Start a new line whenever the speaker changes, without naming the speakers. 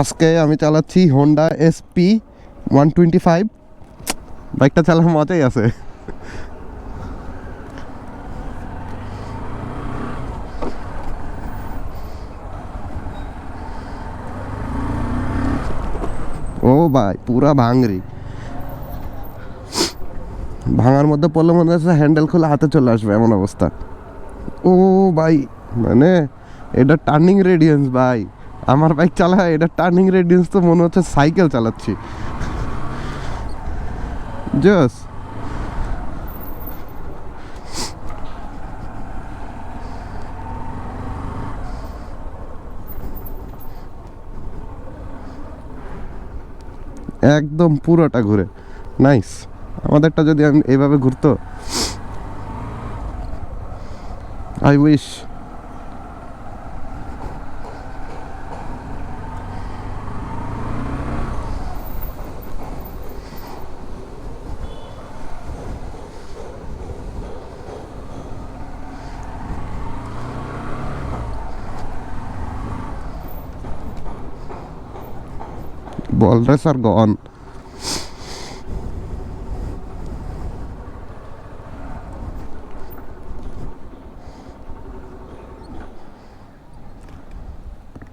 আজকে আমি চালাচ্ছি হোন্ডা এসপি 125। বাইকটা চালার মজাই আছে। ও ভাই পুরা ভাঙরি, ভাঙার মধ্যে পড়লে মনে হচ্ছে হ্যান্ডেল খুলে হাতে চলে আসবে এমন অবস্থা। ও ভাই, মানে এটা টার্নিং রেডিয়েন্স ভাই, আমার বাইক চালায় এটা টার্নিং রেডিয়েন্স তো মনে হচ্ছে সাইকেল চালাচ্ছি। জস একদম পুরোটা ঘুরে, নাইস। আমাদেরটা যদি আমি এইভাবে ঘুরতো, আই উইশ। বল রেস আর গন।